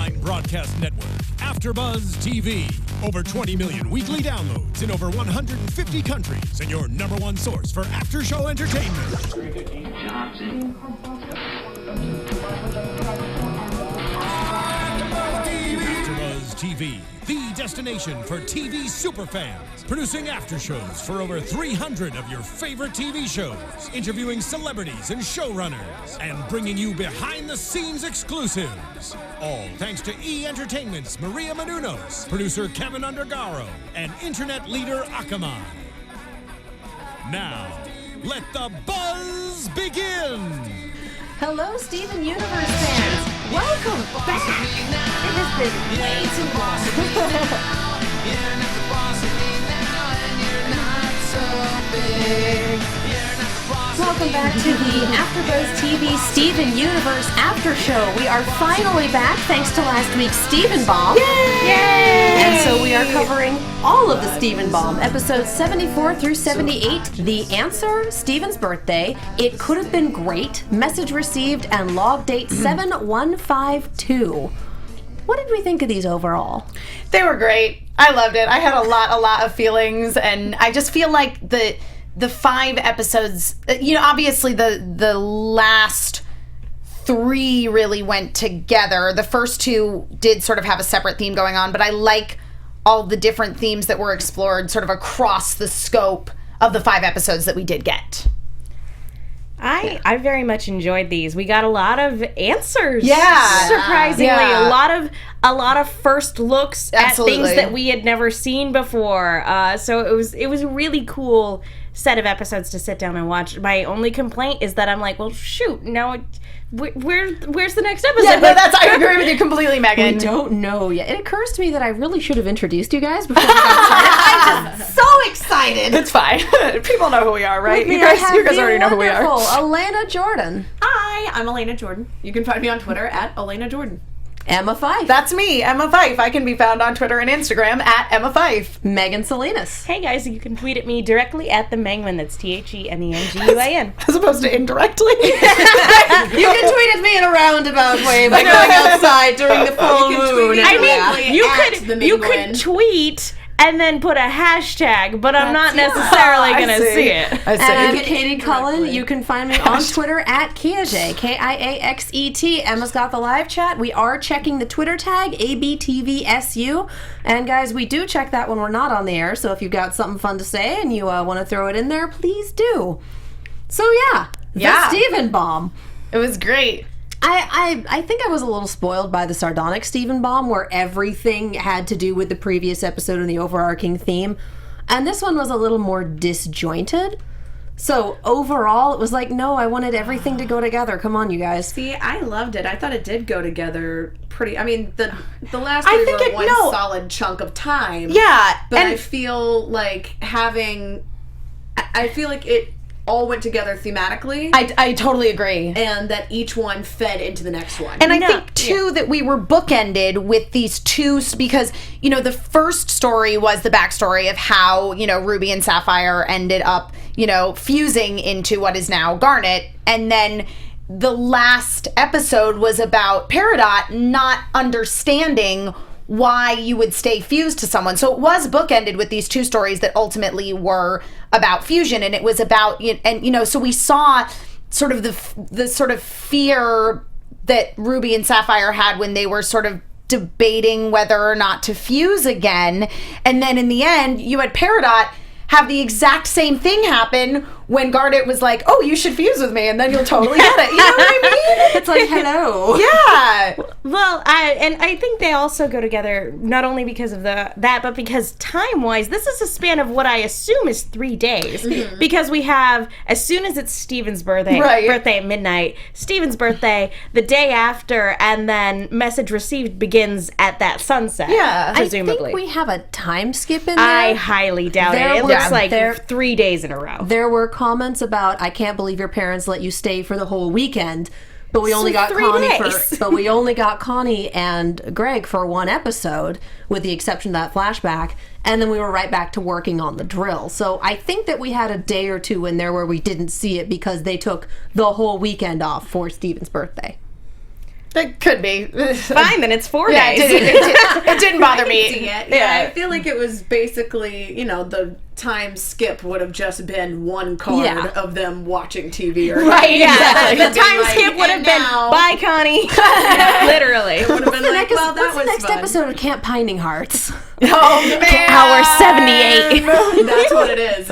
online broadcast network, AFTERBUZZ TV. Over 20 million weekly downloads in over 150 countries, and your number one source for after-show entertainment. AFTERBUZZ TV, the destination for TV superfans, producing after shows for over 300 of your favorite TV shows, interviewing celebrities and showrunners, and bringing you behind-the-scenes exclusives. All thanks to E! Entertainment's Maria Menounos, producer Kevin Undergaro, and internet leader Akamai. Now, let the buzz begin! Hello, Steven Universe fans! Welcome back! It has been way too long. You're not the boss of me now, and you're not so big. You're not the boss. Welcome back to the AFTERBUZZ TV Steven Universe After Show. We are finally back thanks to last week's Steven Bomb. Yay! And so we are covering all of the Steven Bomb, episodes 74 through 78. The Answer, Steven's Birthday, It Could Have Been Great, Message Received, and Log Date 7152. What did we think of these overall? They were great. I loved it. I had a lot of feelings, and I just feel like the 5 episodes, obviously the last 3 really went together. The first 2 did sort of have a separate theme going on, but I like all the different themes that were explored sort of across the scope of the 5 episodes that we did get. I very much enjoyed these. We got a lot of answers. Yeah. Surprisingly. Yeah. A lot of first looks Absolutely. at things that we had never seen before. So it was a really cool set of episodes to sit down and watch. My only complaint is that I'm like, well, shoot, now where's the next episode? Yeah, but I agree with you completely, Megan. We don't know yet. It occurs to me that I really should have introduced you guys before we got started. I'm just so excited. It's fine. People know who we are, right? With me, You guys I have already know who we are. Alana Jordan. Hi, I'm Alana Jordan. You can find me on Twitter at Alana Jordan. Emma Fyffe. That's me, Emma Fyffe. I can be found on Twitter and Instagram at Emma Fyffe. Megan Salinas. Hey guys, you can tweet at me directly at the Mengman. That's TheMenguan. As opposed to indirectly. You can tweet at me in a roundabout way by going outside during the full moon. You could tweet and then put a hashtag, but I'm not necessarily going to see it. I see. And I'm Katie Cullen. You can find me on Twitter at Kiaxet, Kiaxet. Emma's got the live chat. We are checking the Twitter tag, ABTVSU. And guys, we do check that when we're not on the air, so if you've got something fun to say and you want to throw it in there, please do. So the Steven Bomb. It was great. I think I was a little spoiled by the sardonic Steven Bomb, where everything had to do with the previous episode and the overarching theme. And this one was a little more disjointed. So overall, it was like, no, I wanted everything to go together. Come on, you guys. See, I loved it. I thought it did go together pretty. I mean, the last 3 were one solid chunk of time. Yeah. But I feel like I feel like it all went together thematically. I totally agree. And that each one fed into the next one. And I think, too, that we were bookended with these 2, because, the first story was the backstory of how, Ruby and Sapphire ended up, fusing into what is now Garnet. And then the last episode was about Peridot not understanding why you would stay fused to someone. So it was bookended with these 2 stories that ultimately were about fusion, and it was about, so we saw sort of the sort of fear that Ruby and Sapphire had when they were sort of debating whether or not to fuse again. And then in the end, you had Peridot have the exact same thing happen when Garnet was like, oh, you should fuse with me, and then you'll totally get it. You know what I mean? It's like, hello. Yeah. Well, I think they also go together not only because of that, but because time-wise, this is a span of what I assume is 3 days. Mm-hmm. Because we have, as soon as it's Steven's birthday at midnight, Steven's birthday, the day after, and then message received begins at that sunset. Yeah. Presumably. I think we have a time skip in there. I highly doubt it. It looks like 3 days in a row. There were comments about, I can't believe your parents let you stay for the whole weekend, but we only got Connie and Greg for 1 episode, with the exception of that flashback, and then we were right back to working on the drill. So I think that we had a day or 2 in there where we didn't see it because they took the whole weekend off for Steven's birthday. It could be. Fine, then it's 4 Yeah, days. it didn't bother me. See it. Yeah, I feel like it was basically, the time skip would have just been one card of them watching TV. Right, Exactly. The time skip would have been, bye, Connie. Literally. It would have been like, well, that What's was the next fun. episode of Camp Pining Hearts? Oh, man. Hour 78. That's what it is.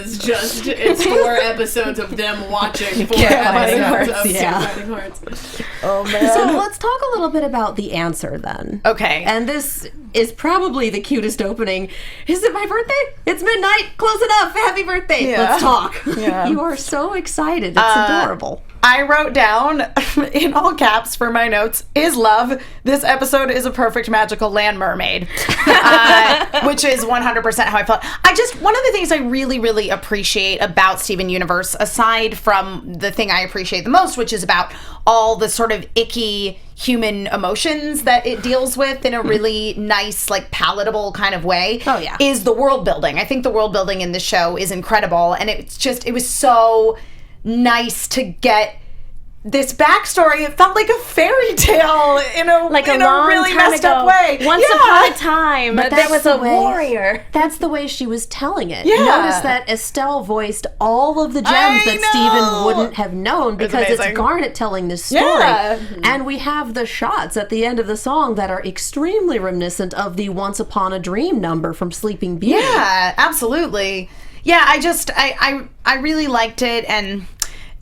It's 4 episodes of them watching 4 episodes of Camp Pining Hearts. Oh, man. So let's talk a little bit about the answer then. Okay. And this is probably the cutest opening. Is it my birthday? It's midnight. Close enough. Happy birthday. Yeah. Let's talk. Yeah. You are so excited. It's adorable. I wrote down in all caps for my notes, is love. This episode is a perfect magical land mermaid, which is 100% how I felt. One of the things I really, really appreciate about Steven Universe, aside from the thing I appreciate the most, which is about all the sort of icky human emotions that it deals with in a really nice, like, palatable kind of way. Oh, yeah. Is the world building. I think the world building in this show is incredible, and it was so nice to get this backstory. It felt like a fairy tale in a long really time messed ago. up way. Once upon a time, But there that's was the a way- warrior. That's the way she was telling it. Yeah. Notice that Estelle voiced all of the gems I that Steven know. wouldn't have known because it's amazing. Garnet telling this story. Yeah. And we have the shots at the end of the song that are extremely reminiscent of the Once Upon a Dream number from Sleeping Beauty. Yeah, absolutely. Yeah, I really liked it, and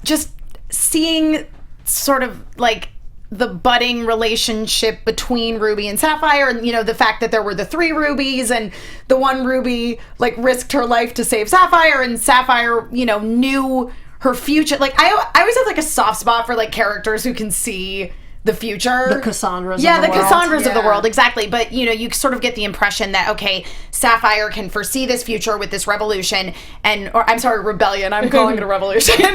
just seeing sort of like the budding relationship between Ruby and Sapphire, and the fact that there were the 3 rubies, and the one ruby like risked her life to save Sapphire, and Sapphire knew her future. Like I always have like a soft spot for like characters who can see the future. The Cassandras of the the world. Cassandras of the Yeah. world, exactly. But you sort of get the impression that, okay, Sapphire can foresee this future with this revolution, rebellion. I'm calling it a revolution. See,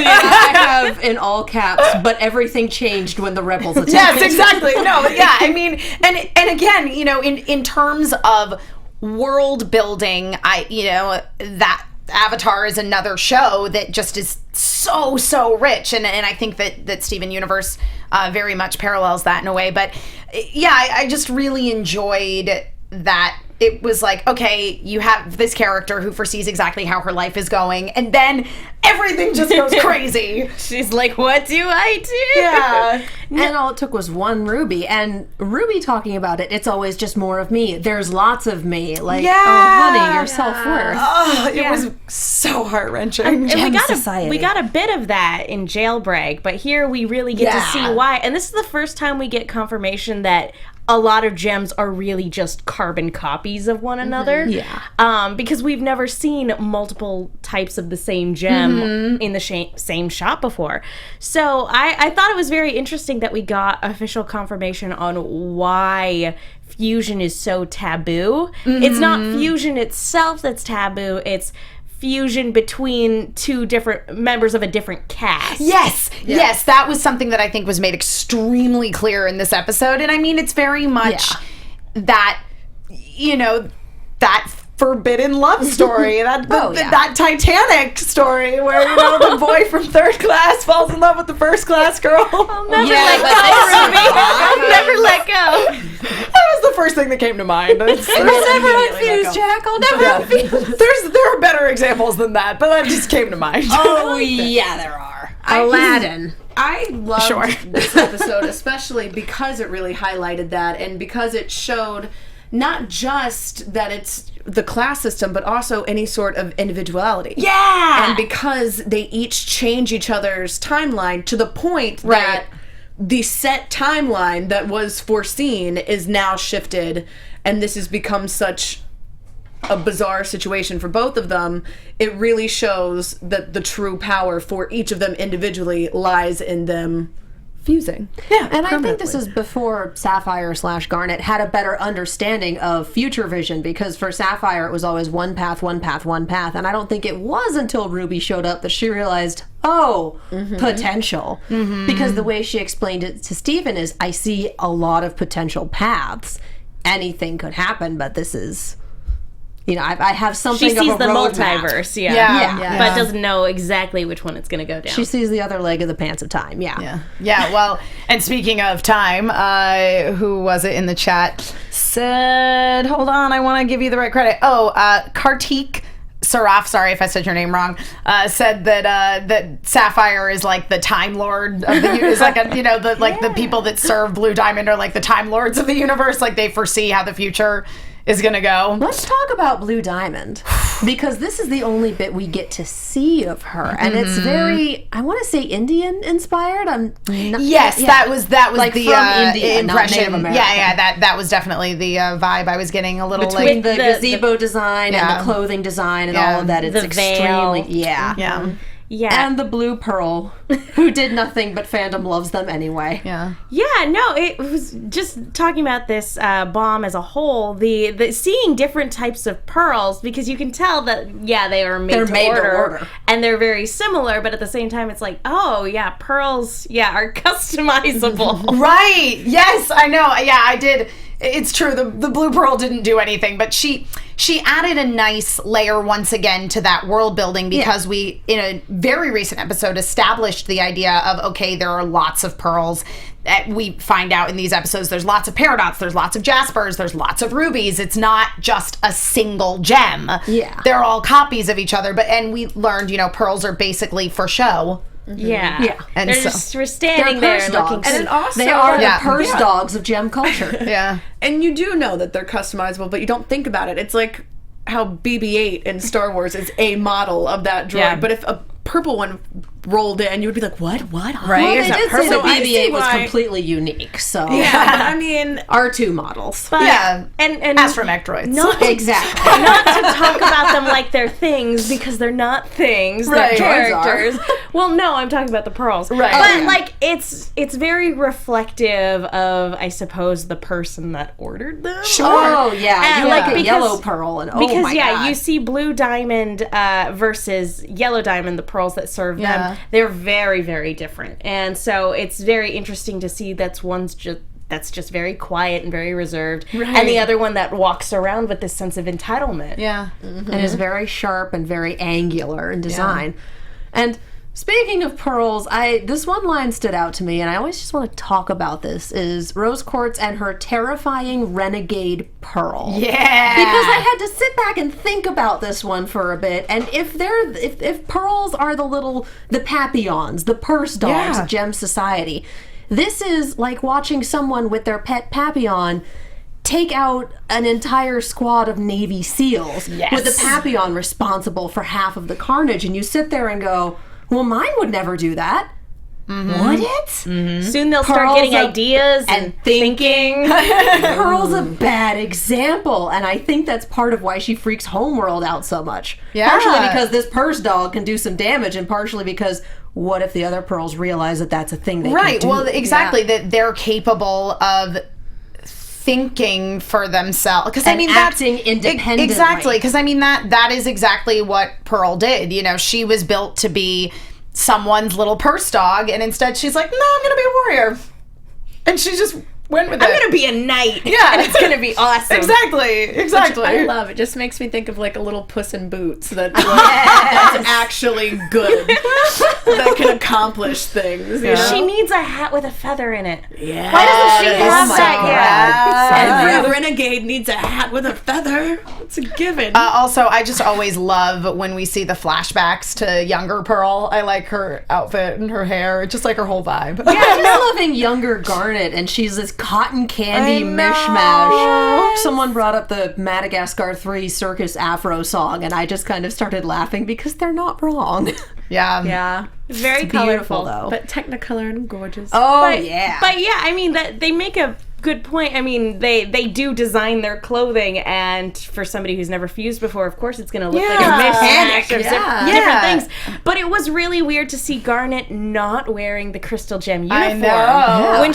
I have in all caps, but everything changed when the rebels attacked. Yes, exactly. No, but yeah, I mean, and again, in terms of world building, that Avatar is another show that just is so rich, and I think that Steven Universe very much parallels that in a way. But yeah, I just really enjoyed that. It was like, okay, you have this character who foresees exactly how her life is going, and then everything just goes crazy. She's like, what do I do? Yeah. And all it took was one ruby. And Ruby talking about it, it's always just more of me. There's lots of me. Like, Yeah. oh, honey, your self-worth. Oh, it was so heart-wrenching. And Gem we society. got a bit of that in Jailbreak, but here we really get to see why. And this is the first time we get confirmation that a lot of gems are really just carbon copies of one another. Yeah. Because we've never seen multiple types of the same gem in the same shop before. So I thought it was very interesting that we got official confirmation on why fusion is so taboo. It's not fusion itself that's taboo, it's fusion between 2 different members of a different cast. Yes, that was something that I think was made extremely clear in this episode. And I mean, it's very much that, that forbidden love story, that Titanic story where, the boy from 3rd class falls in love with the 1st class girl. I'll never let go, Ruby. I'll never let go. That was the first thing that came to mind. Never unfused, Jack. I'll never unfused. There are better examples than that, but that just came to mind. Oh, yeah, there are. Aladdin. I loved this episode, especially because it really highlighted that, and because it showed not just that it's the class system, but also any sort of individuality. Yeah! And because they each change each other's timeline to the point that the set timeline that was foreseen is now shifted, and this has become such a bizarre situation for both of them. It really shows that the true power for each of them individually lies in them fusing. Yeah, And I think this is before Sapphire/Garnet had a better understanding of future vision, because for Sapphire it was always one path, and I don't think it was until Ruby showed up that she realized, potential. Because the way she explained it to Steven is, I see a lot of potential paths. Anything could happen, but this is I have something She sees of a the roadmap. multiverse, Yeah. but doesn't know exactly which one it's going to go down. She sees the other leg of the pants of time. Yeah. Well, and speaking of time, who was it in the chat said, hold on, I want to give you the right credit. Kartik Saraf, sorry if I said your name wrong, said that Sapphire is like the Time Lord of the is like the people that serve Blue Diamond are like the Time Lords of the universe, like they foresee how the future is gonna go. Let's talk about Blue Diamond, because this is the only bit we get to see of her, and it's very, I want to say, Indian inspired. That was like the from India, not impression. Native American. that was definitely the vibe I was getting a little Between like the gazebo design and the clothing design and all of that. It's The veil. extremely Yeah. And the Blue Pearl, who did nothing but fandom loves them anyway. Yeah, no, it was just talking about this bomb as a whole, the seeing different types of pearls, because you can tell that, they are made, to order, and they're very similar, but at the same time, it's like, pearls, are customizable. Right. Yes, I know. Yeah, I did. It's true. The Blue Pearl didn't do anything, but she added a nice layer once again to that world building, because we, in a very recent episode, established the idea of, okay, there are lots of pearls. We find out in these episodes there's lots of paradots, there's lots of jaspers, there's lots of rubies. It's not just a single gem. Yeah. They're all copies of each other. And we learned, pearls are basically for show. Yeah. And we're so standing there and looking. And it also, They are the purse dogs of gem culture. yeah. And you do know that they're customizable, but you don't think about it. It's like how BB-8 in Star Wars is a model of that droid. Yeah. But if a purple one rolled in, you would be like, what? Right. Well, they did say the I see BB-8 was why- completely unique, so Yeah, but I mean, R2 models. But, Yeah. and Astromech droids. not Exactly. not to talk about them like they're things, because they're not things. Right. They're Droids are. characters. Well, no, I'm talking about the pearls. Right. But Yeah. like it's very reflective of, I suppose, the person that ordered them. Oh, yeah. And, You like a because- yellow pearl, and Because my God. you see Blue Diamond versus Yellow Diamond, the pearls that serve Yeah. them, they're very, very different. And so it's very interesting to see that's just very quiet and very reserved, and the other one that walks around with this sense of entitlement. Yeah. and is very sharp and very angular in design. And speaking of pearls, this one line stood out to me, and I always just want to talk about this, is Rose Quartz and her terrifying renegade pearl. Yeah. Because I had to sit back and think about this one for a bit, and if pearls are the papillons, the purse dogs of Gem Society, this is like watching someone with their pet papillon take out an entire squad of Navy SEALs with the papillon responsible for half of the carnage, and you sit there and go, well, mine would never do that. Would it? Soon they'll start Pearls getting of- ideas and thinking. Pearl's a bad example, and I think that's part of why she freaks Homeworld out so much. Yeah. Partially because this purse dog can do some damage, and partially because what if the other pearls realize that that's a thing they can do? Well, exactly, that they're capable of thinking for themselves, because And acting independently. Exactly, because I mean that is exactly what Pearl did. She was built to be someone's little purse dog, and instead she's like, no, I'm gonna be a warrior, and she just went with it. I'm gonna be a knight. Yeah. And it's gonna be awesome. Exactly. I love it. Just makes me think of like a little Puss in Boots that's actually good, that can accomplish things. You know? She needs a hat with a feather in it. Yeah. Why doesn't she have that yet? Every renegade needs a hat with a feather. It's a given. Also, I just always love when we see the flashbacks to younger Pearl. I like her outfit and her hair, just like her whole vibe. Yeah, I'm just loving younger Garnet, and she's this cotton candy mishmash. Someone brought up the Madagascar 3 Circus Afro song, and I just kind of started laughing because they're not wrong. Yeah. Very Beautiful, colorful. though. But Technicolor and gorgeous. Oh, But yeah, I mean that they make a good point. I mean, they do design their clothing, and for somebody who's never fused before, of course, it's going to look like a mishmash of different things. But it was really weird to see Garnet not wearing the crystal gem uniform. I know. When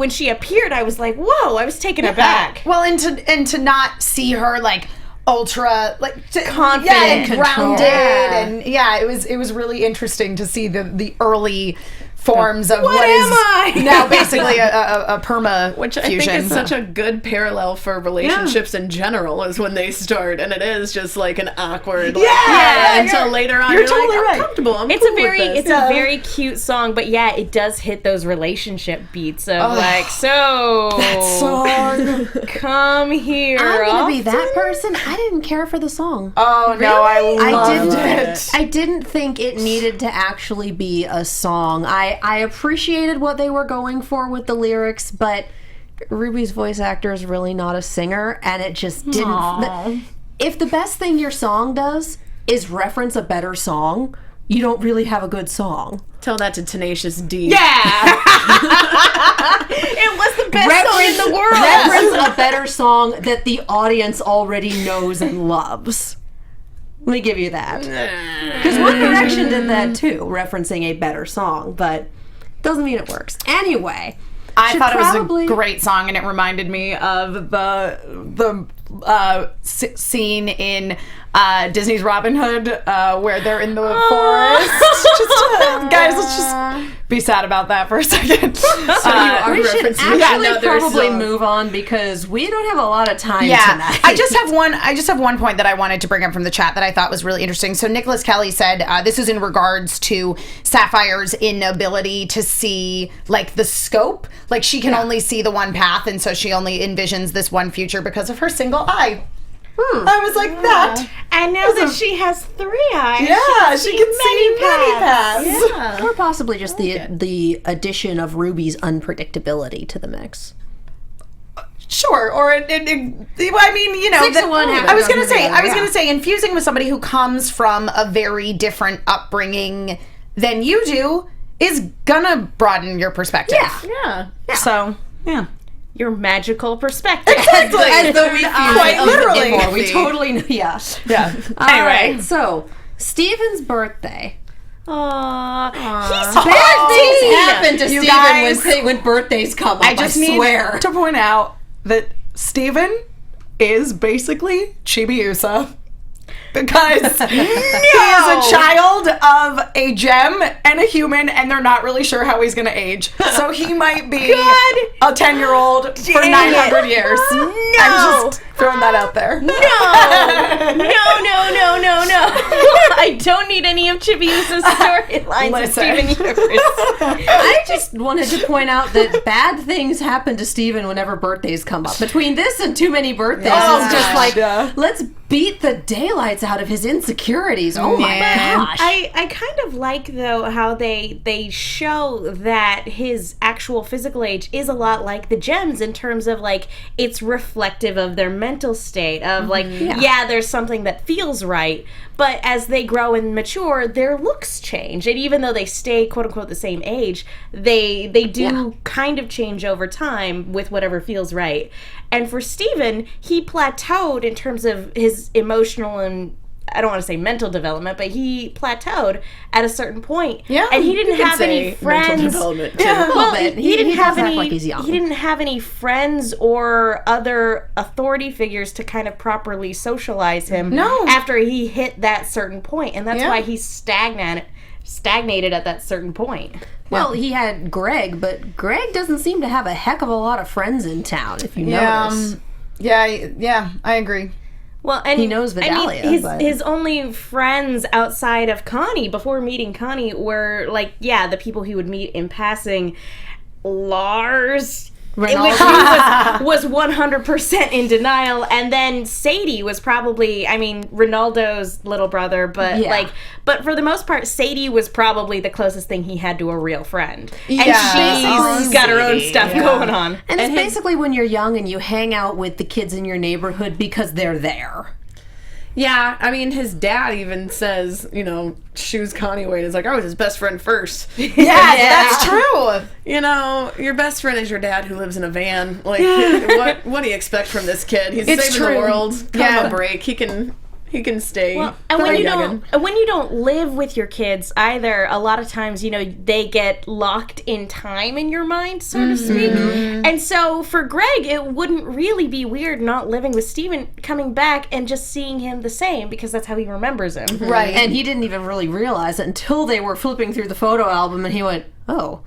she appeared, I was like, whoa! I was taken aback. Well, and to not see her like ultra Confident, and grounded, control. and it was really interesting to see the early forms of what is now basically a perma Which I fusion. think is such a good parallel for relationships in general, is when they start, and it is just like an awkward, like, until later on you're totally like, right. I'm comfortable. I'm It's cool a very, with this. it's a very cute song, but yeah, it does hit those relationship beats of like, so song. come here. I'm gonna be that person. I didn't care for the song. Oh no, I loved it. I didn't think it needed to actually be a song. I appreciated what they were going for with the lyrics, but Ruby's voice actor is really not a singer, and it just didn't. If the best thing your song does is reference a better song, you don't really have a good song. Tell that to Tenacious D. Yeah. It was the best song in the world. Reference a better song that the audience already knows and loves. Let me give you that. Because One Direction did that too, referencing a better song, but doesn't mean it works. Anyway, I thought it was probably- a great song, and it reminded me of the scene in Disney's Robin Hood where they're in the forest. Guys, let's just be sad about that for a second. we should referencing actually another probably song. move on because we don't have a lot of time Yeah, tonight. I just have one point that I wanted to bring up from the chat that I thought was really interesting. So Nicholas Kelly said this is in regards to Sapphire's inability to see like the scope. Like she can only see the one path, and so she only envisions this one future because of her single eye. I was like that. And now that she has 3 eyes, Yeah, she can see many paths. Or possibly just the addition of Ruby's unpredictability to the mix. Sure, or I mean, you know, 6 of one, half I was of gonna the say, other, infusing with somebody who comes from a very different upbringing than you do is gonna broaden your perspective. Yeah. So, yeah. your magical perspective. Exactly. As though we feel Quite it literally. more. We totally know. Yeah. Yeah. All Anyway. right, so Steven's birthday. Aww. He's Bad things happen to You Steven guys- when birthdays come up. I just need swear. to point out that Steven is basically Chibiusa. Because he is a child of a gem and a human, and they're not really sure how he's going to age. So he might be a 10-year-old for 900 years. No! I'm just throwing that out there. No. I don't need any of Chibiusa's storylines of Steven Universe. I just wanted to point out that bad things happen to Steven whenever birthdays come up. Between this and too many birthdays, it's just like, let's beat the daylights out of his insecurities. Oh my gosh. I kind of like, though, how they show that his actual physical age is a lot like the gems in terms of, like, it's reflective of their mental state of, like, there's something that feels right, but as they grow and mature, their looks change. And even though they stay, quote-unquote, the same age, they do kind of change over time with whatever feels right. And for Steven, he plateaued in terms of his emotional and, I don't want to say mental development, but he plateaued at a certain point. Yeah, and he didn't have any friends. Development too. A little bit. He didn't have does act any. like he's young. He didn't have any friends or other authority figures to kind of properly socialize him. No. After he hit that certain point, and that's Yeah. why he's stagnated at that certain point. Well, he had Greg, but Greg doesn't seem to have a heck of a lot of friends in town, if you notice. Yeah, I agree. Well, and He knows Vidalia, I mean, but- his only friends outside of Connie before meeting Connie were like, the people he would meet in passing. Lars, which he was 100% in denial, and then Sadie was probably, I mean, Ronaldo's little brother, but but for the most part, Sadie was probably the closest thing he had to a real friend, and she's got her own stuff going on. And it's basically when you're young and you hang out with the kids in your neighborhood because they're there. Yeah, I mean, his dad even says, shoes Connie away. He's like, I was his best friend first. That's true. Your best friend is your dad who lives in a van. Like, what do you expect from this kid? He's It's saving true. the world. Give him a break. He can He can stay. Well, and when you don't live with your kids either, a lot of times, they get locked in time in your mind, so to speak. And so for Greg, it wouldn't really be weird not living with Steven, coming back and just seeing him the same, because that's how he remembers him. Right. And he didn't even really realize it until they were flipping through the photo album and he went, oh.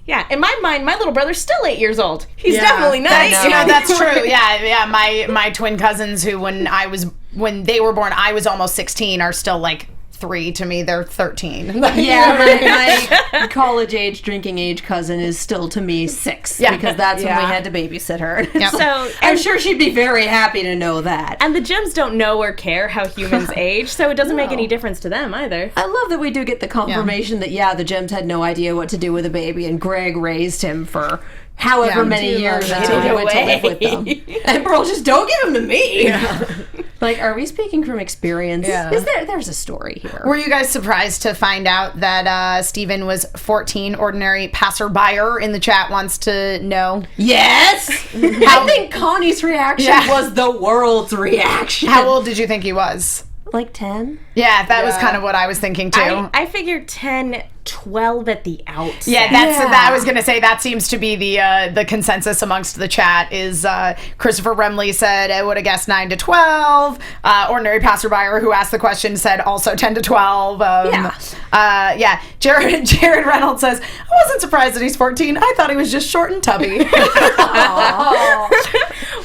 Yeah, in my mind, my little brother's still 8 years old. He's definitely not. That's true. Yeah. My twin cousins, who when they were born, I was almost 16, are still like 3 to me. They're 13. My college age, drinking age cousin is still to me 6 because that's when we had to babysit her. Yep. So I'm sure she'd be very happy to know that. And the gems don't know or care how humans age, so it doesn't make any difference to them either. I love that we do get the confirmation that the gems had no idea what to do with a baby, and Greg raised him for however many years until he went to live with them. And Pearl just, don't give him to me. Like, are we speaking from experience? Yeah. There's a story here. Were you guys surprised to find out that Steven was 14? Ordinary passerby in the chat wants to know. Yes! I think Connie's reaction was the world's reaction. How old did you think he was? Like 10? Yeah, that was kind of what I was thinking too. I figured 10, 12 at the outset. Yeah, that I was going to say that seems to be the consensus amongst the chat. Is Christopher Remley said I would have guessed 9 to 12. Ordinary passerby who asked the question said also 10 to 12. Jared Reynolds says I wasn't surprised that he's 14. I thought he was just short and tubby.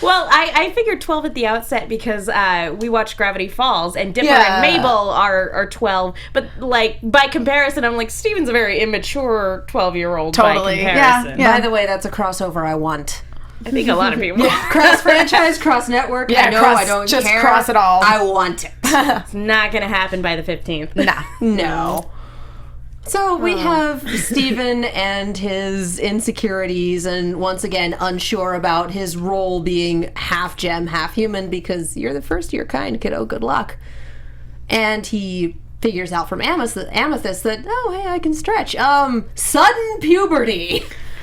Well, I figured 12 at the outset because we watched Gravity Falls, and Dipper and Mabel are 12. But like by comparison, I'm like, Steven's a very immature 12-year-old. Totally. By comparison. Yeah. By the way, that's a crossover I want. I think a lot of people. Cross franchise, cross network. Yeah, I don't just care. cross it all. I want it. It's not going to happen by the 15th. Nah. No. So we have Steven and his insecurities, and once again unsure about his role being half gem, half human, because you're the first of your kind, kiddo. Good luck. And he figures out from Amethyst that, oh, hey, I can stretch. Sudden puberty.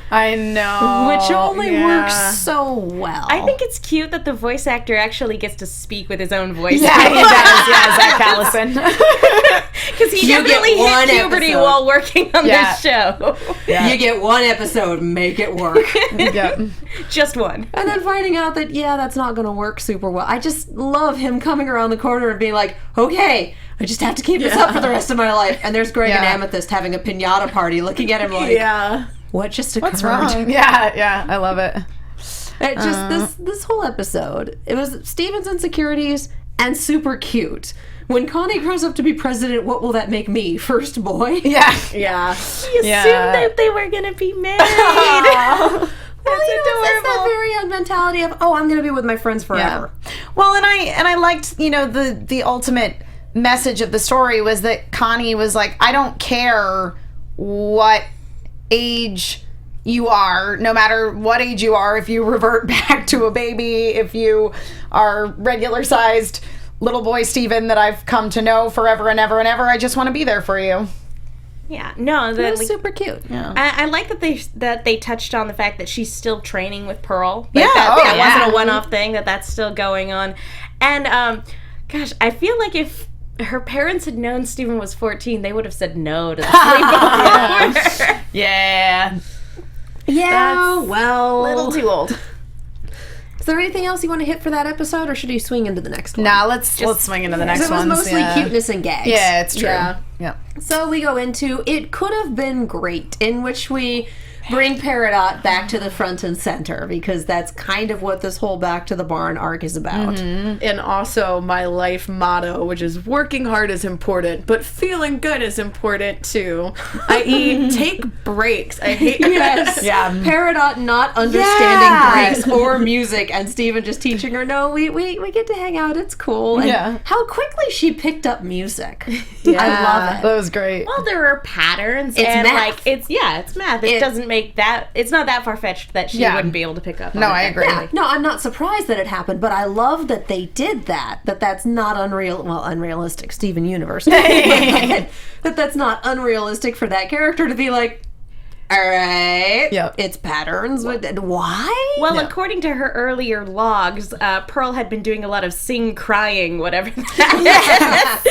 I know. Which only works so well. I think it's cute that the voice actor actually gets to speak with his own voice. Yeah, he does. Yeah, Zach Callison. Because he definitely hit puberty while working on this show. Yeah. You get one episode, make it work. Just one. And then finding out that, that's not going to work super well. I just love him coming around the corner and being like, okay, I just have to keep this up for the rest of my life. And there's Greg and Amethyst having a piñata party looking at him like, what just occurred? What's wrong? Yeah, I love it. It just this whole episode, it was Steven's insecurities and super cute. When Connie grows up to be president, what will that make me? First boy? Yeah. He assumed that they were gonna be married. Well, it's that very young mentality of, I'm gonna be with my friends forever. Yeah. Well, and I liked, the ultimate message of the story was that Connie was like, I don't care what age you are, no matter what age you are, if you revert back to a baby, if you are regular sized little boy Steven that I've come to know forever and ever and ever, I just want to be there for you. Yeah, no, that was super cute. Yeah. I like that they touched on the fact that she's still training with Pearl. Like that wasn't a one-off thing, that's still going on. And gosh, I feel like if her parents had known Steven was 14, they would have said no to the sleepover. Yeah, well, a little too old. Is there anything else you want to hit for that episode, or should we swing into the next one? Nah, let's swing into the next one. It was mostly cuteness and gags. Yeah, it's true. Yeah. So we go into It Could Have Been Great, in which we bring Peridot back to the front and center, because that's kind of what this whole Back to the Barn arc is about. Mm-hmm. And also my life motto, which is working hard is important, but feeling good is important too. I.e., take breaks. I hate Peridot not understanding breaks or music, and Steven just teaching her, no, we get to hang out, it's cool. And how quickly she picked up music. I love it. That was great. Well, there are patterns. It's and math. it's math. It doesn't make that, it's not that far-fetched that she wouldn't be able to pick up on. No, I agree. Yeah. No, I'm not surprised that it happened, but I love that they did that. That's not unrealistic. Steven Universe. That's not unrealistic for that character to be like, all right, Yep. it's patterns. Why? Well, according to her earlier logs, Pearl had been doing a lot of crying, whatever that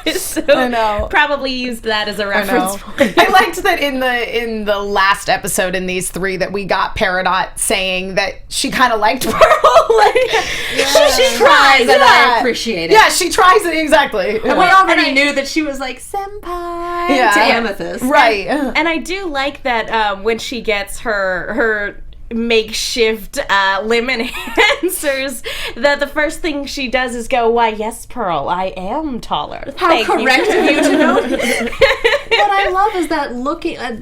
is. So I know. probably used that as a reference point. I liked that in the last episode in these 3 that we got Peridot saying that she kind of liked Pearl. Like, She tries, and I appreciate it. Yeah, she tries it, exactly. And we already knew that she was like senpai to Amethyst. Right. And I do like that when she gets her makeshift limb enhancers, that the first thing she does is go, "Why, yes, Pearl, I am taller." How correct of you to know. What I love is that looking at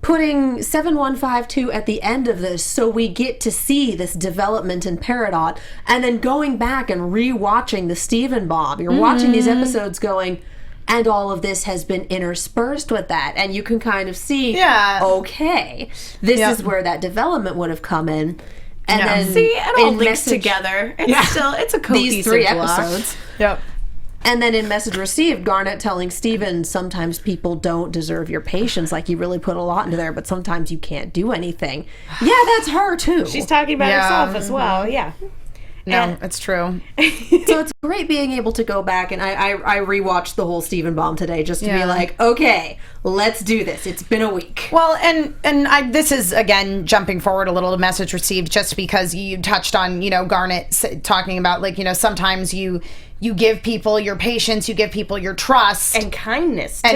putting 7152 at the end of this, so we get to see this development in Peridot, and then going back and re-watching the Stephen Bomb. You're watching these episodes going, and all of this has been interspersed with that, and you can kind of see, okay, this is where that development would have come in. And then See, it all in links together. It's a cohesive these 3 block. episodes. Yep. And then in message received, Garnet telling Stephen, sometimes people don't deserve your patience. Like, you really put a lot into there, but sometimes you can't do anything. Yeah, that's her, too. She's talking about herself as well, yeah. No, it's true. So it's great being able to go back, and I rewatched the whole Stephen Bomb today just to be like, okay, let's do this. It's been a week. Well, and this is, again, jumping forward a little to message received, just because you touched on, Garnet talking about, like, sometimes you give people your patience, you give people your trust. And kindness, too.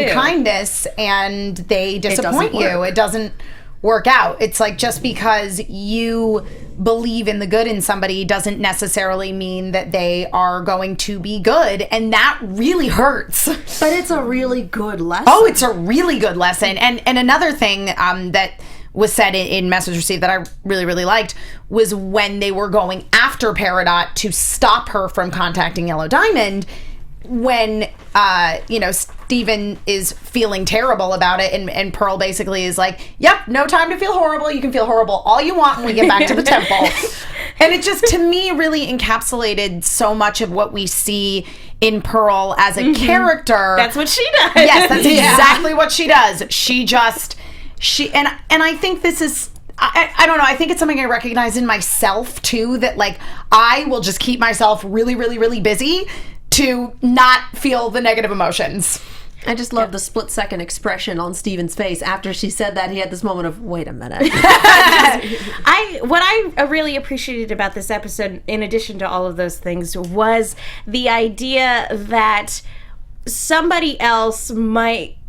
And they disappoint you. It doesn't work out. It's like, just because you believe in the good in somebody doesn't necessarily mean that they are going to be good, and that really hurts. But it's a really good lesson. Oh, it's a really good lesson. And another thing that was said in message received that I really, really liked was when they were going after Peridot to stop her from contacting Yellow Diamond, when Steven is feeling terrible about it, and Pearl basically is like, yep, no time to feel horrible. You can feel horrible all you want when we get back to the temple. And it just, to me, really encapsulated so much of what we see in Pearl as a character. That's what she does. Yes, that's exactly what she does. And I think this is, I don't know, I think it's something I recognize in myself too, that like I will just keep myself really, really, really busy to not feel the negative emotions. I just love the split-second expression on Steven's face after she said that. He had this moment of, wait a minute. What I really appreciated about this episode, in addition to all of those things, was the idea that somebody else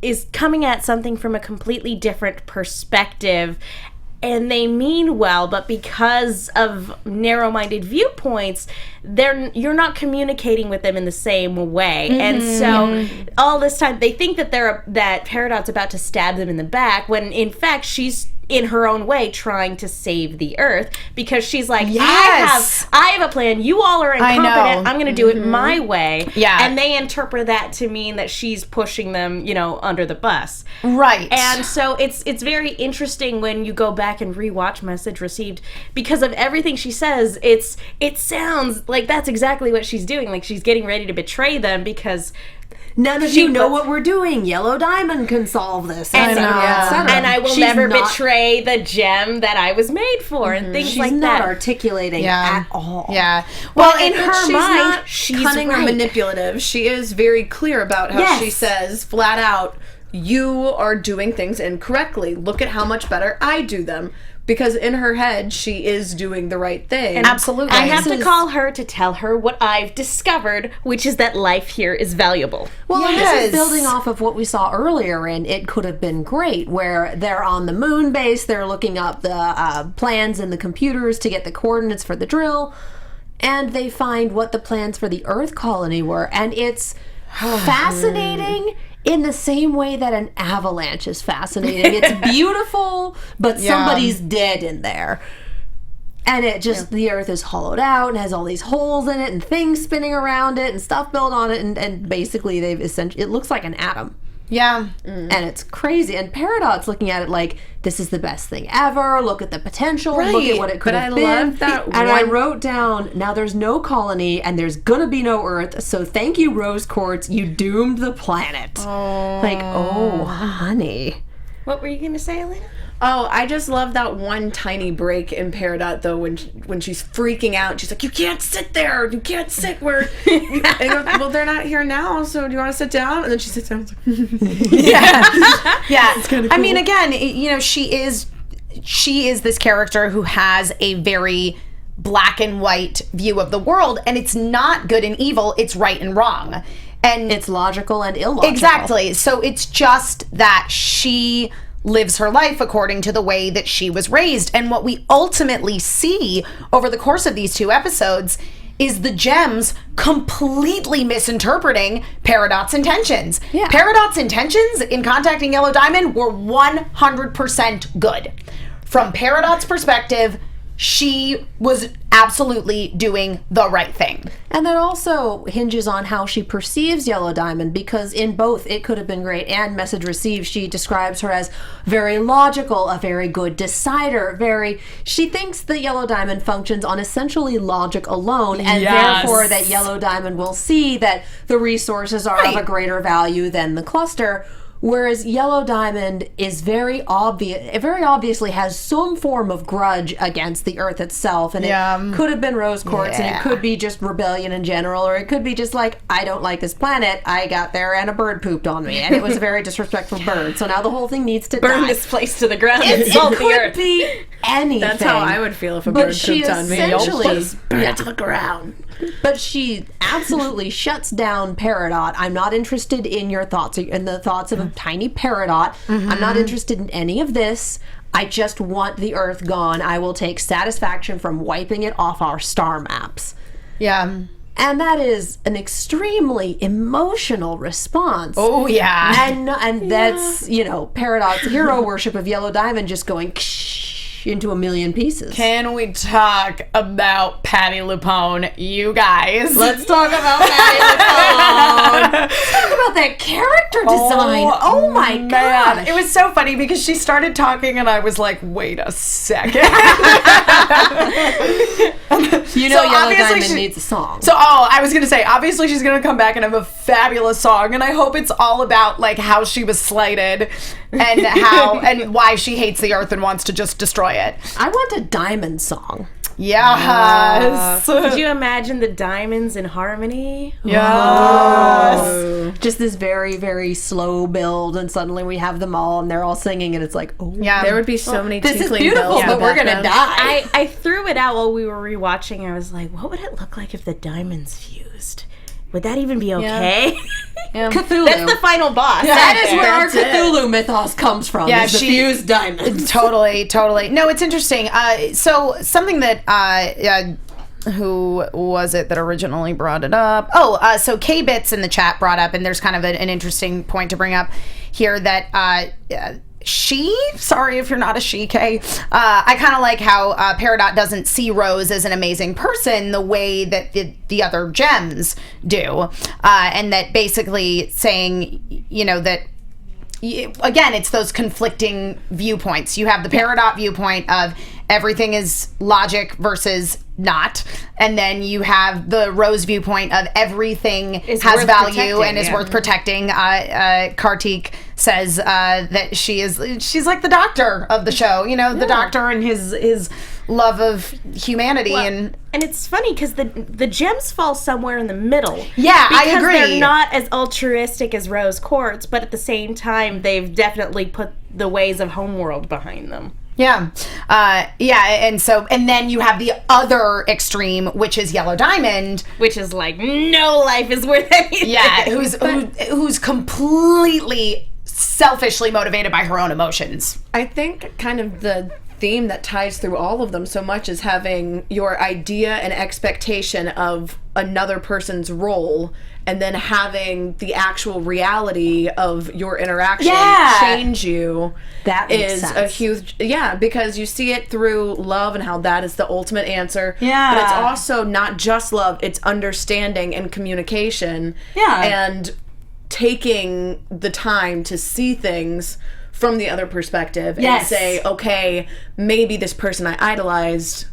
is coming at something from a completely different perspective, and they mean well, but because of narrow-minded viewpoints, you're not communicating with them in the same way. And so all this time they think that that Peridot's about to stab them in the back, when in fact she's in her own way trying to save the Earth, because she's like, I have a plan. You all are incompetent. I'm going to do it my way. Yeah. And they interpret that to mean that she's pushing them, under the bus. Right. And so it's very interesting when you go back and rewatch Message Received, because of everything she says. It sounds like that's exactly what she's doing. Like, she's getting ready to betray them because none of you know what we're doing. Yellow Diamond can solve this. And I will never not betray the gem that I was made for, and things she's like that. not articulating at all. Yeah. Well, in her she's mind, not she's cunning or right. manipulative. She is very clear about how she says flat out, you are doing things incorrectly. Look at how much better I do them. Because in her head, she is doing the right thing. And absolutely. I have to call her to tell her what I've discovered, which is that life here is valuable. Well, this is building off of what we saw earlier in It Could Have Been Great, where they're on the moon base, they're looking up the plans in the computers to get the coordinates for the drill, and they find what the plans for the Earth colony were, and it's fascinating in the same way that an avalanche is fascinating. It's beautiful, but somebody's dead in there. And it just, the Earth is hollowed out and has all these holes in it and things spinning around it and stuff built on it, and basically it looks like an atom. Yeah. And it's crazy. And Peridot's looking at it like, this is the best thing ever. Look at the potential. Right. Look at what it could have been. I love that and I wrote down, now there's no colony and there's going to be no Earth. So thank you, Rose Quartz. You doomed the planet. Oh. Like, oh, honey. What were you going to say, Elena? Oh, I just love that one tiny break in Peridot, though, when she's freaking out. She's like, you can't sit there. You can't sit where... And goes, well, they're not here now, so do you want to sit down? And then she sits down. Yeah. It's kind of cool. I mean, again, she is this character who has a very black and white view of the world, and it's not good and evil. It's right and wrong. And it's logical and illogical. Exactly. So it's just that she lives her life according to the way that she was raised. And what we ultimately see over the course of these 2 episodes is the gems completely misinterpreting Peridot's intentions. Yeah. Peridot's intentions in contacting Yellow Diamond were 100% good. From Peridot's perspective, she was absolutely doing the right thing. And that also hinges on how she perceives Yellow Diamond, because in both It Could Have Been Great and Message Received, she describes her as very logical, a very good decider, she thinks that Yellow Diamond functions on essentially logic alone, and therefore that Yellow Diamond will see that the resources are of a greater value than the cluster. Whereas Yellow Diamond is very obviously has some form of grudge against the Earth itself, and it could have been rose quartz, and it could be just rebellion in general, or it could be just like, I don't like this planet, I got there and a bird pooped on me, and it was a very disrespectful bird, so now the whole thing needs to burn die. this place to the ground. It could be anything. That's how I would feel if a bird pooped on me. Just burn it to the ground. But she absolutely shuts down Peridot. I'm not interested in your thoughts, in the thoughts of a tiny Peridot. I'm not interested in any of this. I just want the Earth gone. I will take satisfaction from wiping it off our star maps. Yeah. And that is an extremely emotional response. Oh, yeah. And that's, Peridot's hero worship of Yellow Diamond just going into a million pieces. Can we talk about Patti LuPone, you guys? Let's talk about Patti LuPone. Let's talk about that character design. Oh my god. It was so funny because she started talking and I was like, wait a second. Yellow Diamond needs a song. I was going to say, obviously she's going to come back and have a fabulous song, and I hope it's all about like how she was slighted and and why she hates the Earth and wants to just destroy it. I want a diamond song. Yes. Could you imagine the diamonds in harmony? Yes. Just this very, very slow build, and suddenly we have them all, and they're all singing, and it's like, oh. Yeah. There would be so many This is tinkling beautiful, bells in but the we're going to background. die. I threw it out while we were rewatching. I was like, what would it look like if the diamonds fused? Would that even be okay? Cthulhu. That's the final boss. That is where our Cthulhu mythos comes from. Yeah, is the fused diamonds. Totally. No, it's interesting. So something that who was it that originally brought it up? So K-Bits in the chat brought up, and there's kind of an interesting point to bring up here that sorry if you're not a she, Kay. I kind of like how Peridot doesn't see Rose as an amazing person the way that the other gems do. And that basically saying, that again, it's those conflicting viewpoints. You have the Peridot viewpoint of everything is logic versus not, and then you have the Rose viewpoint of everything has value and is worth protecting. Kartik says that she's like the doctor of the show, the doctor and his love of humanity. And it's funny because the gems fall somewhere in the middle. Yeah, I because agree. They're not as altruistic as Rose Quartz, but at the same time, they've definitely put the ways of Homeworld behind them. Yeah. And then you have the other extreme, which is Yellow Diamond. Which is like, no life is worth anything. Yeah, who's completely selfishly motivated by her own emotions. I think kind of the theme that ties through all of them so much is having your idea and expectation of another person's role, and then having the actual reality of your interaction change you. That makes is sense. a huge, because you see it through love and how that is the ultimate answer. Yeah. But it's also not just love, it's understanding and communication. Yeah. And taking the time to see things from the other perspective and say, okay, maybe this person I idolized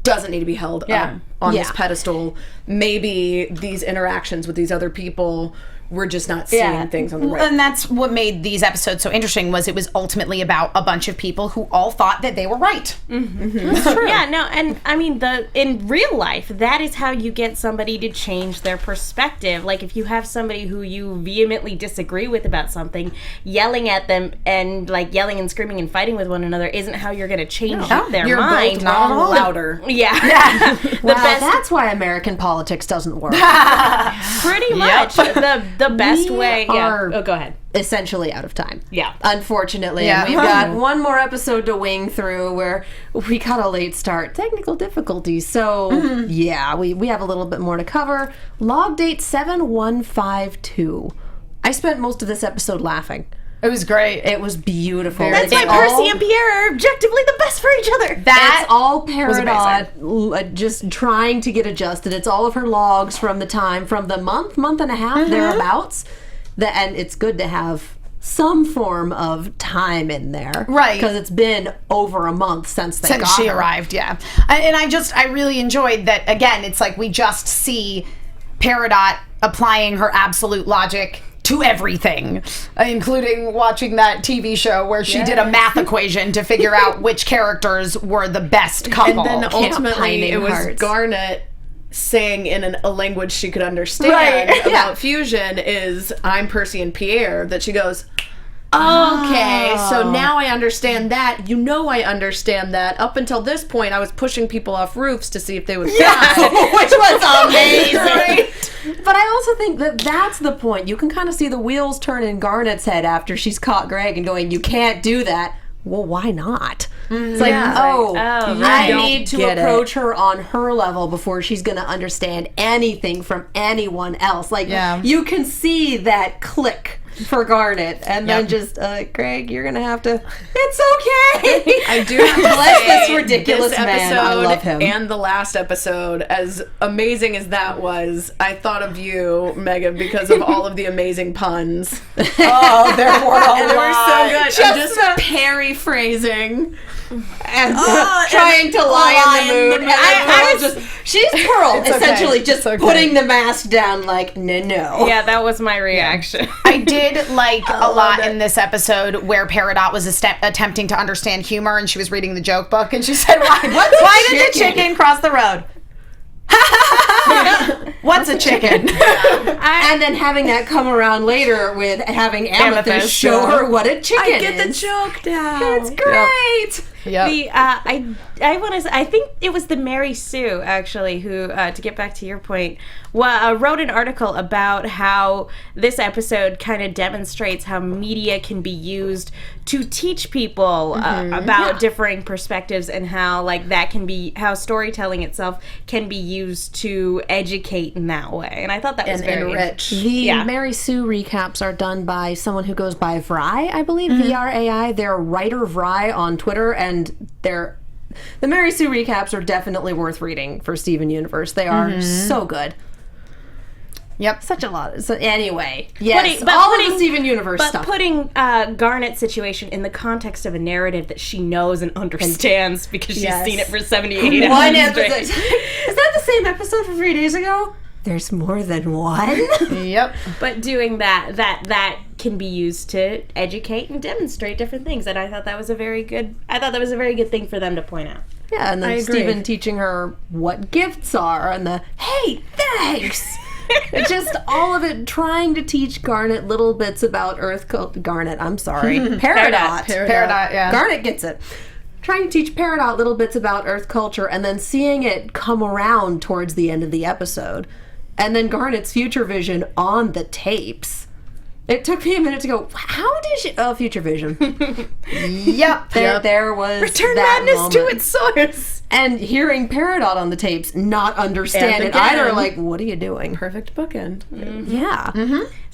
doesn't need to be held on this pedestal. Maybe these interactions with these other people we're just not seeing things on the right. And that's what made these episodes so interesting, was it was ultimately about a bunch of people who all thought that they were right. That's true. Yeah, no, and I mean, in real life, that is how you get somebody to change their perspective. Like, if you have somebody who you vehemently disagree with about something, yelling at them and, like, yelling and screaming and fighting with one another isn't how you're going to change their You're mind. both wrong louder. Yeah. Wow, that's why American politics doesn't work. Pretty much. The best way. are- Yeah. Oh, go ahead. Essentially out of time. Yeah. Unfortunately. Yeah. We've got one more episode to wing through where we got a late start. Technical difficulties. So, yeah, we have a little bit more to cover. Log date 7152. I spent most of this episode laughing. It was great. It was beautiful. That's Like, why Percy and Pierre are objectively the best for each other. It's all Peridot just trying to get adjusted. It's all of her logs from the month and a half, thereabouts. And it's good to have some form of time in there. Right. Because it's been over a month since She arrived, yeah. And I really enjoyed that, again, it's like we just see Peridot applying her absolute logic to everything, including watching that TV show where she did a math equation to figure out which characters were the best couple. And then ultimately Campaigning it was hearts. Garnet saying in a language she could understand about fusion is, I'm Percy and Pierre, that she goes, okay, so now I understand that. You know I understand that. Up until this point, I was pushing people off roofs to see if they would fly. which was amazing. But I also think that that's the point. You can kind of see the wheels turn in Garnet's head after she's caught Greg and going, you can't do that. Well, why not? It's like, I need to approach her on her level before she's going to understand anything from anyone else. Like, you can see that click for Garnet, and then just, Greg, you're going to have to, it's okay. I do have to Bless say, this ridiculous this man. I episode love him. and the last episode, as amazing as that was, I thought of you, Megan, because of all of the amazing puns. Oh, there were a And they were so good. I'm just the- paraphrasing. And trying to lie in the mood. And I was just, she's Pearl, essentially just putting the mask down like, no. Yeah, that was my reaction. I did like a lot in this episode where Peridot was attempting to understand humor, and she was reading the joke book, and she said, why did the chicken cross the road? What's a chicken? And then having that come around later with having Amethyst show her what a chicken is. I get the joke now. It's great. I want to. I think it was the Mary Sue actually who, to get back to your point, wrote an article about how this episode kind of demonstrates how media can be used to teach people about differing perspectives, and how that can be how storytelling itself can be used to educate in that way. And I thought that was very enrich. The Mary Sue recaps are done by someone who goes by Vry, I believe, VRAI. They're writer Vry on Twitter, and the Mary Sue recaps are definitely worth reading for Steven Universe. They are so good. Yep. Such a lot. So anyway, yes, all of the Steven Universe stuff. But putting Garnet's situation in the context of a narrative that she knows and understands because she's seen it for 78 One episodes. episode. Is that the same episode from 3 days ago? There's more than one. Yep. But doing that can be used to educate and demonstrate different things, and I thought that was a very good thing for them to point out. Yeah, and then Steven teaching her what gifts are, and the hey, thanks. It's just all of it trying to teach Garnet little bits about Earth culture. Garnet, I'm sorry. Peridot. Peridot, yeah. Garnet gets it. Trying to teach Peridot little bits about Earth culture, and then seeing it come around towards the end of the episode. And then Garnet's future vision on the tapes. It took me a minute to go, how did she... Oh, future vision. Yep. There was Return that madness moment. to its source. And hearing Peridot on the tapes, not understand it either. Like, what are you doing? Perfect bookend. Yeah.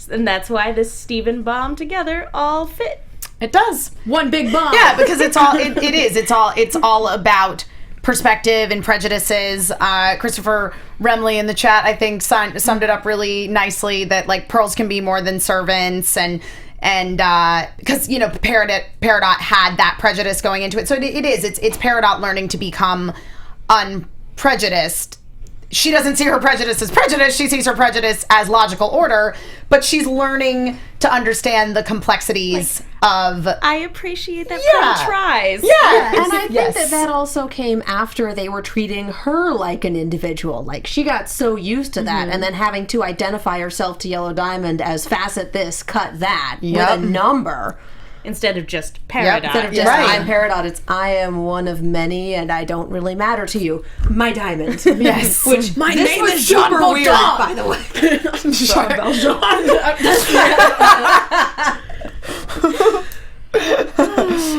And that's why this Steven bomb together all fit. It does. One big bomb. Yeah, because it's all it's all about perspective and prejudices. Christopher Remley in the chat, I think, summed it up really nicely, that pearls can be more than servants, and because Peridot had that prejudice going into it, so it's Peridot learning to become unprejudiced she doesn't see her prejudice as prejudice. She sees her prejudice as logical order, but she's learning to understand the complexities of... I appreciate that Pearl tries. Yeah. And I think that also came after they were treating her like an individual. Like, she got so used to that, and then having to identify herself to Yellow Diamond as facet this, cut that, with a number. Instead of just Peridot. Instead of just, I'm Peridot, it's I am one of many and I don't really matter to you. My diamond. Yes. Which, My this name was is super Jean weird, Valjean. by the way.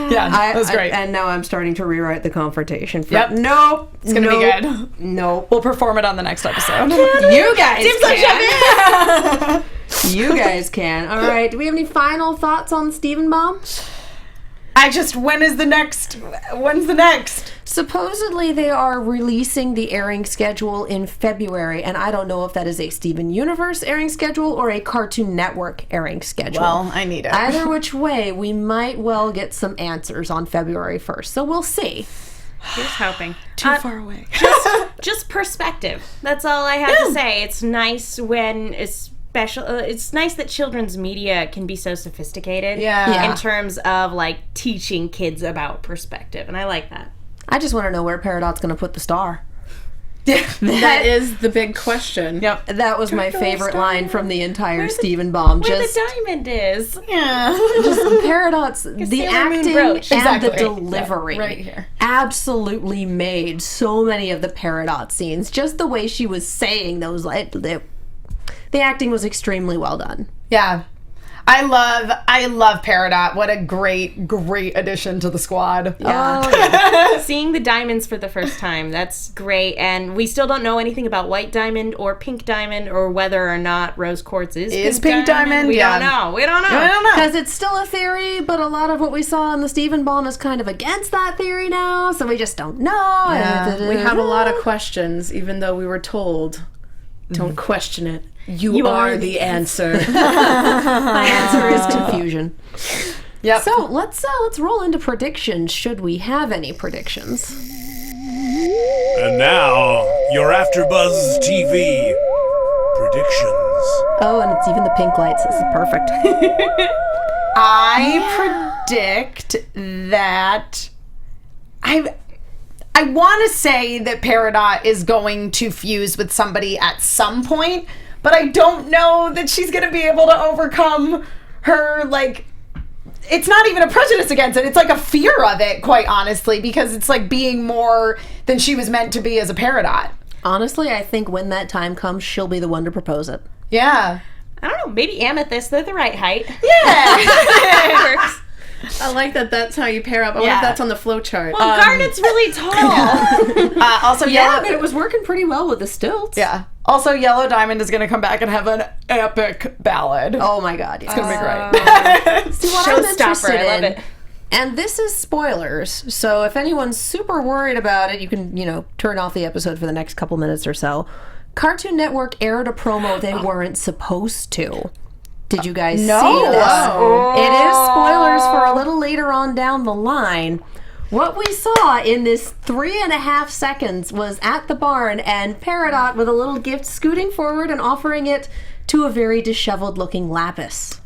That was great. And now I'm starting to rewrite the confrontation. Yep. Nope. It's going to be good. Nope. We'll perform it on the next episode. You guys can. You guys can. All right. Do we have any final thoughts on Stephen Bomb? When's the next? Supposedly they are releasing the airing schedule in February, and I don't know if that is a Steven Universe airing schedule or a Cartoon Network airing schedule. Well, I need it. Either which way, we might well get some answers on February 1st, so we'll see. Here's hoping. Too far away. Just perspective. That's all I have to say. It's nice when it's nice that children's media can be so sophisticated in terms of like teaching kids about perspective, and I like that. I just want to know where Peridot's going to put the star. That is the big question. Yep. That was my favorite line from the entire Stephen Bomb. Where the diamond is. Yeah. Just Peridot's, the Sailor Moon acting brooch. and Exactly. the delivery Yeah, right here. absolutely made so many of the Peridot scenes. Just the way she was saying those, the acting was extremely well done. Yeah. I love Peridot. What a great addition to the squad. Seeing the diamonds for the first time, that's great. And we still don't know anything about White Diamond or Pink Diamond or whether or not Rose Quartz is Pink Diamond. We don't know. We don't know. Because it's still a theory, but a lot of what we saw in the Stephen Bomb is kind of against that theory now, so we just don't know. Yeah. We have a lot of questions, even though we were told, don't question it. You are the answer. My answer is confusion. Yep. So let's roll into predictions. Should we have any predictions? And now, your AFTERBUZZ TV predictions. Oh, and it's even the pink lights. This is perfect. I predict that I want to say that Peridot is going to fuse with somebody at some point, but I don't know that she's going to be able to overcome her, like, it's not even a prejudice against it. It's like a fear of it, quite honestly, because it's like being more than she was meant to be as a Peridot. Honestly, I think when that time comes, she'll be the one to propose it. Yeah. I don't know. Maybe Amethyst. They're the right height. Yeah. It works. I like that that's how you pair up. I wonder if that's on the flow chart. Well, Garnet's really tall. Also, Yeah, but it was working pretty well with the stilts. Yeah. Also, Yellow Diamond is going to come back and have an epic ballad. Oh my god. It's going to be great. See, what I'm Showstopper. interested I love in, it. and this is spoilers, so if anyone's super worried about it, you can, turn off the episode for the next couple minutes or so. Cartoon Network aired a promo they weren't supposed to. Did you guys see this? It is spoilers for a little later on down the line. What we saw in this 3.5 seconds was at the barn and Peridot with a little gift scooting forward and offering it to a very disheveled looking Lapis.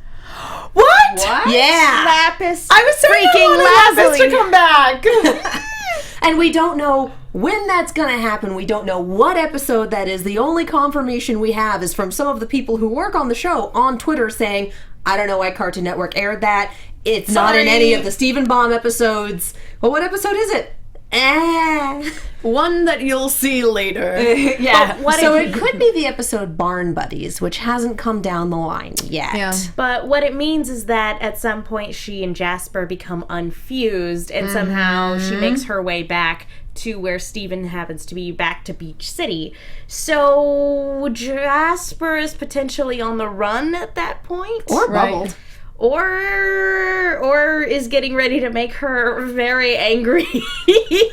What? Yeah. Lapis. I was so freaking Lapis to come back. And we don't know when that's going to happen. We don't know what episode that is. The only confirmation we have is from some of the people who work on the show on Twitter saying, I don't know why Cartoon Network aired that. It's not in any of the Stephen Bomb episodes. Well, what episode is it? One that you'll see later. Yeah. So it could be the episode Barn Buddies, which hasn't come down the line yet. Yeah. But what it means is that at some point she and Jasper become unfused and somehow she makes her way back to where Steven happens to be, back to Beach City. So Jasper is potentially on the run at that point. Or bubbled. Or is getting ready to make her very angry,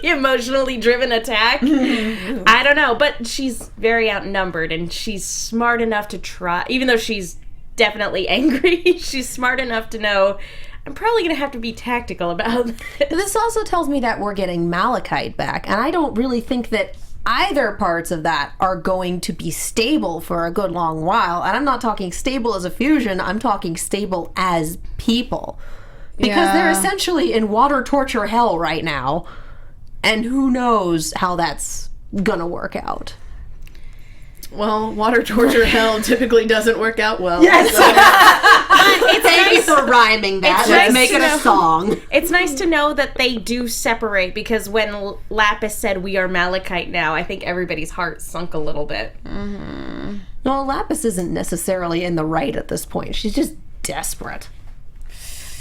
emotionally driven attack. I don't know, but she's very outnumbered and she's smart enough to try, even though she's definitely angry, she's smart enough to know I'm probably going to have to be tactical about this. This also tells me that we're getting Malachite back, and I don't really think that either parts of that are going to be stable for a good long while. And I'm not talking stable as a fusion, I'm talking stable as people. Because they're essentially in water torture hell right now. And who knows how that's gonna work out. Well, water torture hell typically doesn't work out well. Yes. It's Thank you nice. for rhyming that. It's Let's nice make to it a know. song. It's nice to know that they do separate, because when Lapis said we are Malachite now, I think everybody's heart sunk a little bit. Well, Lapis isn't necessarily in the right at this point. She's just desperate.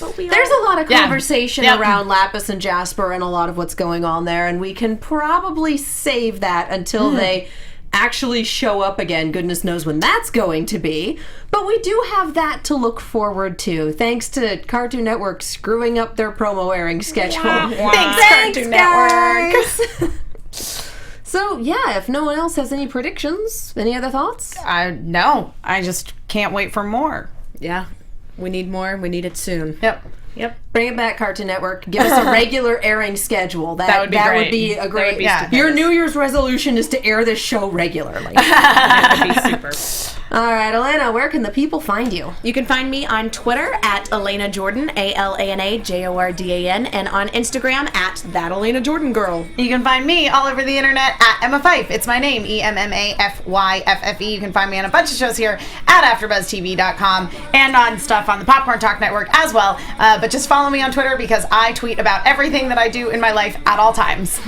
But we There's a lot of Yeah. conversation Yep. around Lapis and Jasper and a lot of what's going on there, and we can probably save that until they actually show up again. Goodness knows when that's going to be. But we do have that to look forward to, thanks to Cartoon Network screwing up their promo airing schedule. Thanks, Cartoon guys. So, yeah, if no one else has any predictions, any other thoughts? No, I just can't wait for more. Yeah. We need more. We need it soon. Yep. Yep. Bring it back, Cartoon Network. Give us a regular airing schedule. That would be That great. would be a great. be stupendous. Your New Year's resolution is to air this show regularly. That would be super. All right, Alana, where can the people find you? You can find me on Twitter at Alana Jordan, ALANAJORDAN, and on Instagram at that Alana Jordan girl. You can find me all over the internet at Emma Fyffe. It's my name, EMMAFYFFE. You can find me on a bunch of shows here at AfterBuzzTV.com and on stuff on the Popcorn Talk Network as well. But just follow me on Twitter because I tweet about everything that I do in my life at all times.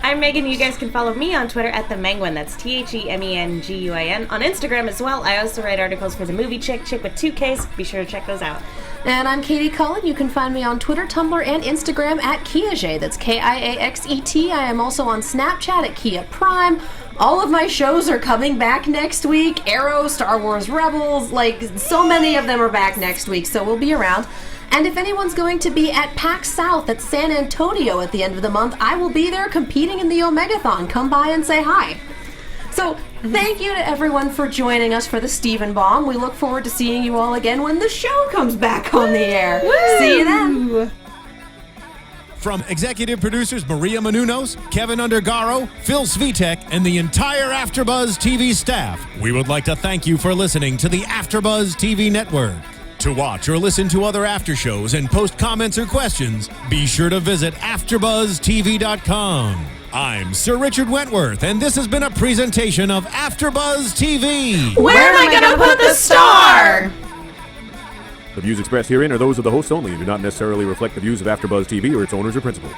I'm Megan. You guys can follow me on Twitter at themenguin. That's TheMenguin. On Instagram as well. I also write articles for the Movie Chick with 2 Ks. Be sure to check those out. And I'm Katie Cullen. You can find me on Twitter, Tumblr, and Instagram at Kiaxet. That's KIAXET. I am also on Snapchat at Kia Prime. All of my shows are coming back next week. Arrow, Star Wars Rebels, like so many of them are back next week, so we'll be around. And if anyone's going to be at PAX South at San Antonio at the end of the month, I will be there competing in the Omegathon. Come by and say hi. So, thank you to everyone for joining us for the Steven Bomb. We look forward to seeing you all again when the show comes back on the air. See you then. From executive producers Maria Menounos, Kevin Undergaro, Phil Svitek, and the entire AfterBuzz TV staff, we would like to thank you for listening to the AfterBuzz TV network. To watch or listen to other after shows and post comments or questions, be sure to visit AfterBuzzTV.com. I'm Sir Richard Wentworth, and this has been a presentation of AfterBuzz TV. Where am I gonna put the star? The views expressed herein are those of the hosts only and do not necessarily reflect the views of AfterBuzz TV or its owners or principals.